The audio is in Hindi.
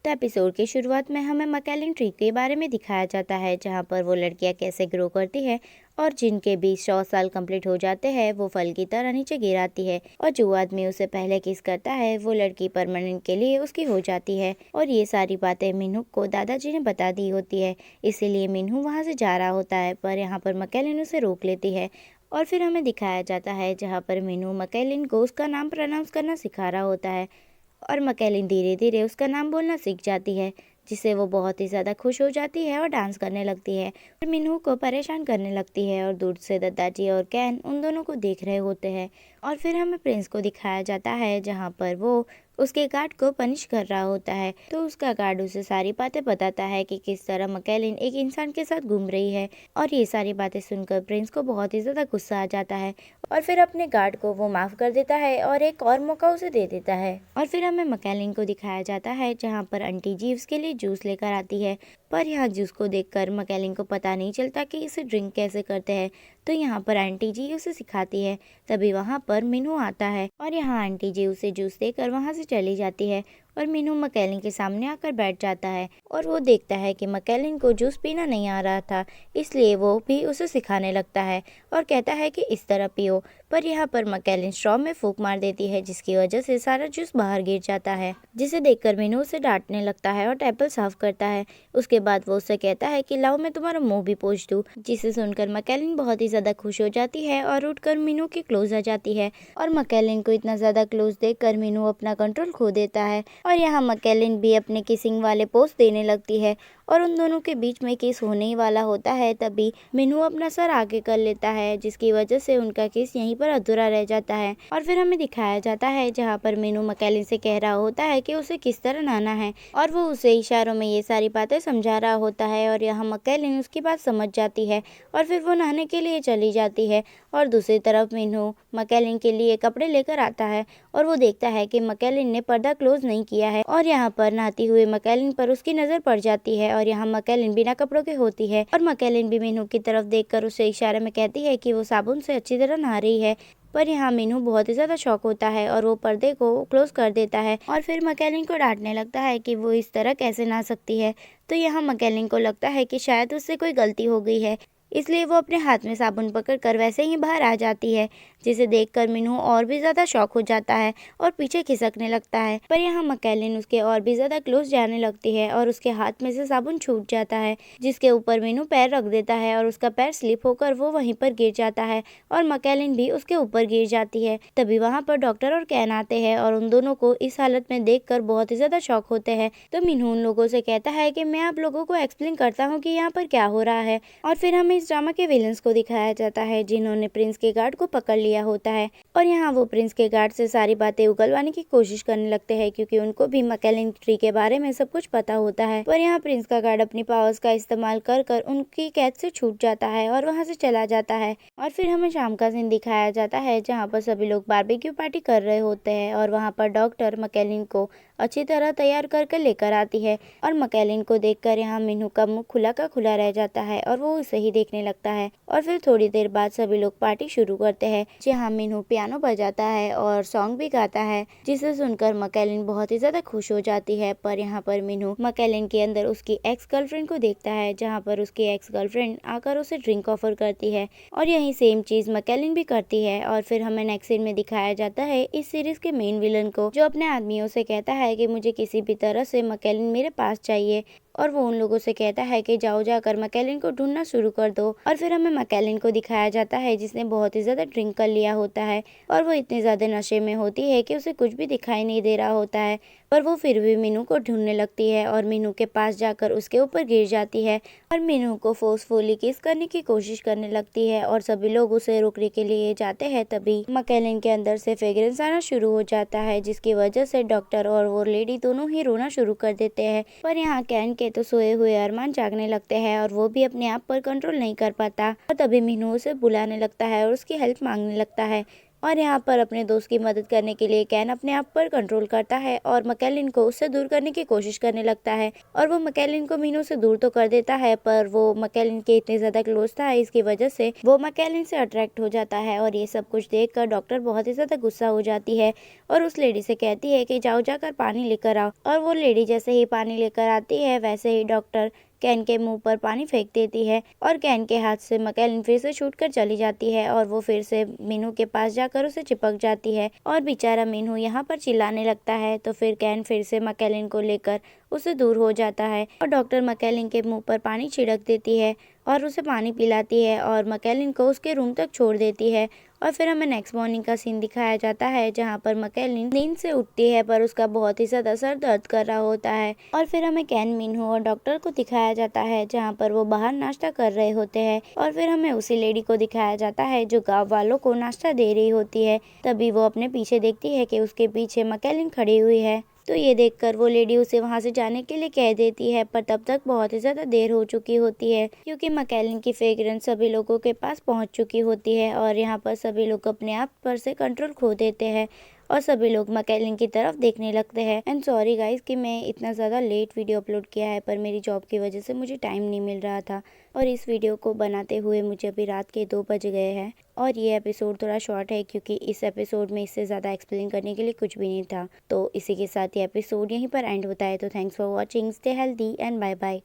तो एपिसोड की शुरुआत में हमें मकेलिन ट्री के बारे में दिखाया जाता है, जहाँ पर वो लड़कियाँ कैसे ग्रो करती है और जिनके 20-100 साल कंप्लीट हो जाते हैं वो फल की तरह नीचे गिर आती है। और जो आदमी उसे पहले किस करता है वो लड़की परमानेंट के लिए उसकी हो जाती है। और ये सारी बातें मिन्हू को दादाजी ने बता दी होती है, इसीलिए मिन्हू वहाँ से जा रहा होता है, पर यहाँ पर मकेलिन उसे रोक लेती है। और फिर हमें दिखाया जाता है जहाँ पर मिन्हू मकेलिन को उसका नाम प्रोनाउंस करना सिखा रहा होता है और मकेलिन धीरे धीरे उसका नाम बोलना सीख जाती है, जिससे वो बहुत ही ज़्यादा खुश हो जाती है और डांस करने लगती है। फिर मिन्हू को परेशान करने लगती है और दूर से दादाजी और कैन उन दोनों को देख रहे होते हैं। और फिर हमें प्रिंस को दिखाया जाता है जहाँ पर वो उसके गार्ड को पनिश कर रहा होता है। तो उसका गार्ड उसे सारी बातें बताता है कि किस तरह मकेलिन एक इंसान के साथ घूम रही है। और ये सारी बातें सुनकर प्रिंस को बहुत ही ज़्यादा गुस्सा आ जाता है और फिर अपने गार्ड को वो माफ़ कर देता है और एक और मौका उसे दे देता है। और फिर हमें मकेलिन को दिखाया जाता है जहाँ पर आंटी जी उसके लिए जूस लेकर आती है, पर यहाँ जूस को देखकर मकेलिन को पता नहीं चलता कि इसे ड्रिंक कैसे करते हैं। तो यहाँ पर आंटी जी उसे सिखाती है। तभी वहाँ पर मिन्हू आता है और यहाँ आंटी जी उसे जूस देकर वहाँ से चली जाती है और मिन्हू मकेलिन के सामने आकर बैठ जाता है और वो देखता है कि मकेलिन को जूस पीना नहीं आ रहा था, इसलिए वो भी उसे सिखाने लगता है और कहता है कि इस तरह पियो। पर यहाँ पर मकेलिन स्ट्रॉ में फूंक मार देती है, जिसकी वजह से सारा जूस बाहर गिर जाता है, जिसे देखकर मिन्हू उसे डांटने लगता है और टेबल साफ करता है। उसके बाद वो उससे कहता है कि लाओ मैं तुम्हारा मुंह भी पोंछ दूं, जिसे सुनकर मकेलिन बहुत ही ज्यादा खुश हो जाती है और उठकर मिन्हू के क्लोज आ जाती है। और मकेलिन को इतना ज्यादा क्लोज देखकर मिन्हू अपना कंट्रोल खो देता है और यहाँ मकेलिन भी अपने किसिंग वाले पोज देने लगती है और उन दोनों के बीच में किस होने ही वाला होता है। तभी मिन्हू अपना सर आगे कर लेता है, जिसकी वजह से उनका किस यहीं पर अधूरा रह जाता है। और फिर हमें दिखाया जाता है जहाँ पर मिन्हू मकेलिन से कह रहा होता है कि उसे किस तरह नहाना है और वो उसे इशारों में ये सारी बातें समझा रहा होता है और यहाँ मकेलिन उसकी बात समझ जाती है और फिर वो नहाने के लिए चली जाती है। और दूसरी तरफ मिन्हू मकेलिन के लिए कपड़े लेकर आता है और वो देखता है कि मकेलिन ने पर्दा क्लोज नहीं किया है और यहाँ पर नहाती हुई मकेलिन पर उसकी नजर पड़ जाती है और यहाँ मकेलिन बिना कपड़ों के होती है और मकेलिन भी मिन्हू की तरफ देखकर उसे इशारे में कहती है कि वो साबुन से अच्छी तरह नहा रही है। पर यहाँ मिन्हू बहुत ही ज्यादा शॉक होता है और वो पर्दे को क्लोज कर देता है और फिर मकेलिन को डांटने लगता है कि वो इस तरह कैसे नहा सकती है। तो यहाँ मकेलिन को लगता है कि शायद उससे कोई गलती हो गई है, इसलिए वो अपने हाथ में साबुन पकड़कर वैसे ही बाहर आ जाती है, जिसे देखकर मिन्हू और भी ज्यादा शॉक हो जाता है और पीछे खिसकने लगता है। पर यहाँ मकेलिन उसके और भी ज्यादा क्लोज जाने लगती है और उसके हाथ में से साबुन छूट जाता है, जिसके ऊपर मिन्हू पैर रख देता है और उसका पैर स्लिप होकर वो वहीं पर गिर जाता है और मकेलिन भी उसके ऊपर गिर जाती है। तभी वहाँ पर डॉक्टर और कैन आते हैं और उन दोनों को इस हालत में देखकर बहुत ही ज्यादा शॉक होते हैं। तो मिन्हू उन लोगों से कहता है कि मैं आप लोगों को एक्सप्लेन करता हूँ कि यहाँ पर क्या हो रहा है। और फिर हमें इस ड्रामा के विलन्स को दिखाया जाता है जिन्होंने प्रिंस के गार्ड को पकड़ लिया होता है और यहाँ वो प्रिंस के गार्ड से सारी बातें उगलवाने की कोशिश करने लगते हैं, क्योंकि उनको भी मकेलिन ट्री के बारे में सब कुछ पता होता है। पर यहाँ प्रिंस का गार्ड अपनी पावर्स का इस्तेमाल कर कर उनकी कैद से छूट जाता है और वहाँ से चला जाता है। और फिर हमें शाम का सीन दिखाया जाता है जहाँ पर सभी लोग बारबेक्यू पार्टी कर रहे होते हैं और वहाँ पर डॉक्टर मकेलिन को अच्छी तरह तैयार करके लेकर आती है और मकेलिन को देखकर यहाँ मिन्हू का मुंह खुला का खुला रह जाता है और वो उसे ही देखने लगता है। और फिर थोड़ी देर बाद सभी लोग पार्टी शुरू करते हैं, जहाँ मिन्हू पियानो बजाता है और सॉन्ग भी गाता है, जिसे सुनकर मकेलिन बहुत ही ज्यादा खुश हो जाती है। पर यहाँ पर मिन्हू मकेलिन के अंदर उसकी एक्स गर्लफ्रेंड को देखता है, जहाँ पर उसकी एक्स गर्लफ्रेंड आकर उसे ड्रिंक ऑफर करती है और यही सेम चीज मकेलिन भी करती है। और फिर हमें नेक्स्ट सीन में दिखाया जाता है इस सीरीज के मेन विलन को, जो अपने आदमियों से कहता है कि मुझे किसी भी तरह से मकेलिन मेरे पास चाहिए और वो उन लोगों से कहता है कि जाओ जाकर मकेलिन को ढूंढना शुरू कर दो। और फिर हमें मकेलिन को दिखाया जाता है जिसने बहुत ही ज्यादा ड्रिंक कर लिया होता है और वो इतने ज्यादा नशे में होती है कि उसे कुछ भी दिखाई नहीं दे रहा होता है, पर वो फिर भी मिन्हू को ढूंढने लगती है और मिन्हू के पास जाकर उसके ऊपर गिर जाती है और मिन्हू को फोर्सफुली किस करने की कोशिश करने लगती है और सभी लोग उसे रोकने के लिए जाते हैं। तभी मकेलिन के अंदर से फ्रेग्रेंस आना शुरू हो जाता है, जिसकी वजह से डॉक्टर और वो लेडी दोनों ही रोना शुरू कर देते हैं। पर यहाँ कैन के तो सोए हुए अरमान जागने लगते हैं और वो भी अपने आप पर कंट्रोल नहीं कर पाता और तभी मिन्हू उसे बुलाने लगता है और उसकी हेल्प मांगने लगता है और यहाँ पर अपने दोस्त की मदद करने के लिए कैन अपने आप पर कंट्रोल करता है और मैकेलिन को उससे दूर करने की कोशिश करने लगता है और वो मैकेलिन को मीनू से दूर तो कर देता है, पर वो मैकेलिन के इतने ज्यादा क्लोज था, इसकी वजह से वो मैकेलिन से अट्रैक्ट हो जाता है। और ये सब कुछ देखकर डॉक्टर बहुत ही ज्यादा गुस्सा हो जाती है और उस लेडी से कहती है कि जाओ जाकर पानी लेकर आओ। और वो लेडी जैसे ही पानी लेकर आती है वैसे ही डॉक्टर कैन के मुंह पर पानी फेंक देती है और कैन के हाथ से मैकेलिन फिर से छूट कर चली जाती है और वो फिर से मीनू के पास जाकर उसे चिपक जाती है और बेचारा मीनू यहाँ पर चिल्लाने लगता है। तो फिर कैन फिर से मैकेलिन को लेकर उससे दूर हो जाता है और डॉक्टर मैकेलिन के मुंह पर पानी छिड़क देती है और उसे पानी पिलाती है और मैकेलिन को उसके रूम तक छोड़ देती है। और फिर हमें नेक्स्ट मॉर्निंग का सीन दिखाया जाता है जहाँ पर मैकेलिन नींद से उठती है पर उसका बहुत ही ज्यादा सर दर्द कर रहा होता है। और फिर हमें कैन, मीनू और डॉक्टर को दिखाया जाता है जहाँ पर वो बाहर नाश्ता कर रहे होते हैं और फिर हमें उसी लेडी को दिखाया जाता है जो गाँव वालों को नाश्ता दे रही होती है। तभी वो अपने पीछे देखती है कि उसके पीछे मैकेलिन खड़ी हुई है। तो ये देखकर वो लेडी उसे वहां से जाने के लिए कह देती है, पर तब तक बहुत ही ज्यादा देर हो चुकी होती है क्योंकि मैकेलिन की फ्रेग्रेंस सभी लोगों के पास पहुंच चुकी होती है और यहाँ पर सभी लोग अपने आप पर से कंट्रोल खो देते हैं और सभी लोग मैकेलिन की तरफ देखने लगते हैं। एंड सॉरी गाइस कि मैं इतना ज़्यादा लेट वीडियो अपलोड किया है, पर मेरी जॉब की वजह से मुझे टाइम नहीं मिल रहा था और इस वीडियो को बनाते हुए मुझे अभी रात के 2 बज गए हैं। और ये एपिसोड थोड़ा शॉर्ट है क्योंकि इस एपिसोड में इससे ज़्यादा एक्सप्लेन करने के लिए कुछ भी नहीं था। तो इसी के साथ ये एपिसोड यहीं पर एंड होता है। तो thanks for watching, stay healthy and bye bye.